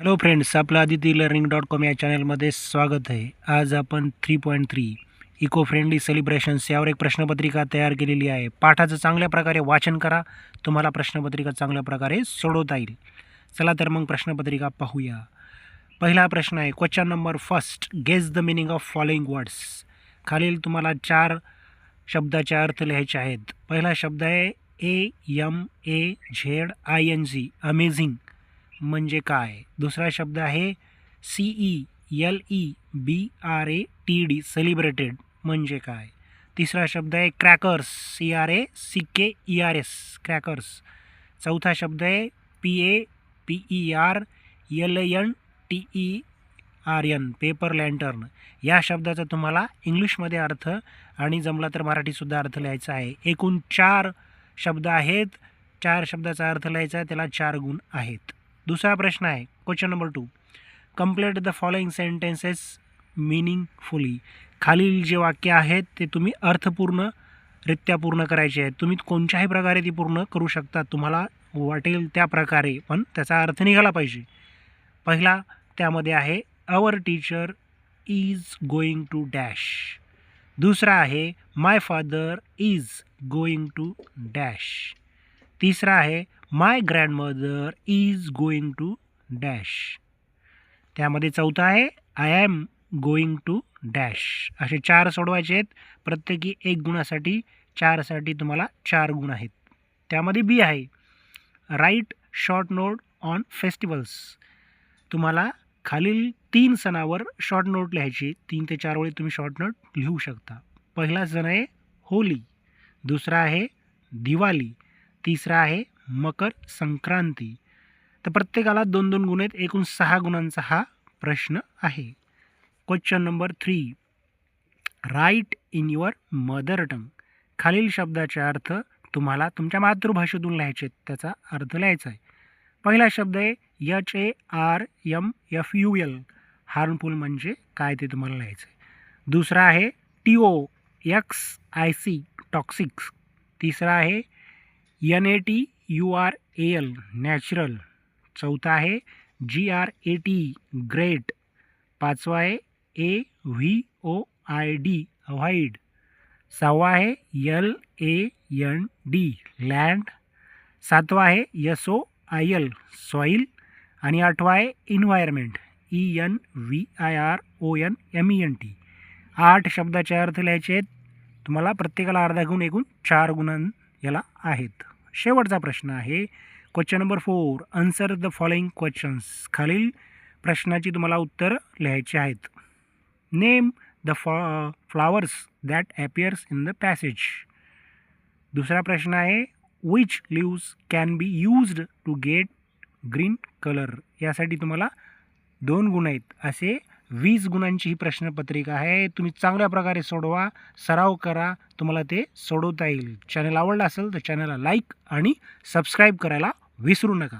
Hello friends, आपलं aditilearning.com या चॅनलमध्ये स्वागत आहे. आज आपण 3.3 इको फ्रेंडली सेलिब्रेशन्स यावर एक प्रश्नपत्रिका तयार केलेली आहे. पाठाचं चांगल्या प्रकारे वाचन करा, तुम्हाला प्रश्नपत्रिका चांगल्या प्रकारे सोडवता येईल. चला तर मग प्रश्नपत्रिका पाहूया. पहिला प्रश्न आहे, question number first, guess the meaning of following words. खालील तुम्हाला 4 शब्दाचे अर्थ लिहायचे आहेत. पहिला शब्द आहे AMAZING, अमेझिंग म्हणजे काय. दुसरा शब्द आहे CELEBRATED, सेलिब्रेटेड म्हणजे काय. तिसरा शब्द आहे क्रॅकर्स, CRACKERS, क्रॅकर्स. चौथा शब्द आहे PAPERLANTERN, पेपर लँटर्न. या शब्दाचा तुम्हाला इंग्लिशमध्ये अर्थ आणि जमला तर मराठीसुद्धा अर्थ लिहायचा आहे. एकूण 4 शब्द आहेत. 4 शब्दाचा अर्थ लिहायचा आहे, त्याला 4 गुण आहेत. दूसरा प्रश्न आहे, question number 2, complete the following sentences meaningfully. खालील जे वाक्य आहेत ते तुम्ही अर्थपूर्णरित्या पूर्ण करायचे आहेत. तुम्ही कोणत्याही प्रकारे ती पूर्ण करू शकता, तुम्हाला वाटेल त्या प्रकारे, पण त्याचा अर्थ निघाला पाहिजे. पहिला त्यामध्ये आहे our teacher is going to dash. दुसरा आहे my father is going to dash. तिसरा आहे my grandmother is going to dash. त्यामध्ये चौथा आहे I am going to dash. असे 4 सोडवायचे आहेत. प्रत्येकी 1 गुणासाठी 4साठी तुम्हाला 4 गुण आहेत. त्यामध्ये बी आहे write short note on festivals. तुम्हाला खालील 3 सणावर शॉर्ट नोट लिहायची. 3 ते 4 वेळी तुम्ही शॉर्ट नोट लिहू शकता. पहिला सण आहे होली, दुसरा आहे दिवाळी, तिसरा आहे मकर संक्रांती. तर प्रत्येकाला 2-2 गुण आहेत. एकूण 6 गुणांचा हा प्रश्न आहे. Question number 3, write in your mother tongue. खालील शब्दाचे अर्थ तुम्हाला तुमच्या मातृभाषेतून लिहायचे आहेत, त्याचा अर्थ लिहायचा आहे. पहिला शब्द आहे HARMFUL, हार्मफुल म्हणजे काय ते तुम्हाला लिहायचं आहे. दुसरा आहे TOXIC, टॉक्सिक. तिसरा आहे NATURAL, नॅचरल. चौथा आहे GRAT, ग्रेट. पाचवा आहे AVOID, अव्हॉइड. सहावा आहे LAND, लँड. सातवा आहे SOIL, सॉईल. आणि आठवा आहे एन्व्हायरमेंट, ENVIRONMENT. 8 शब्दाचे अर्थ लिहायचे आहेत. तुम्हाला प्रत्येकाला अर्धा गुण, एकूण 4 गुण याला आहेत. शेवटचा प्रश्न आहे question number 4, answer the following questions. खालील प्रश्नाची तुम्हाला उत्तर लिहायची आहेत. Name the flowers that appears in the passage. दुसरा प्रश्न आहे which leaves can be used to get green colour. यासाठी तुम्हाला 2 गुण आहेत. असे 20 गुणांची ही प्रश्नपत्रिका आहे. तुम्ही चांगल्या प्रकारे सोडवा, सराव करा, तुम्हाला ते सोडवता येईल. चॅनल आवडला असेल तर चॅनलला लाईक आणि सबस्क्राईब करायला विसरू नका.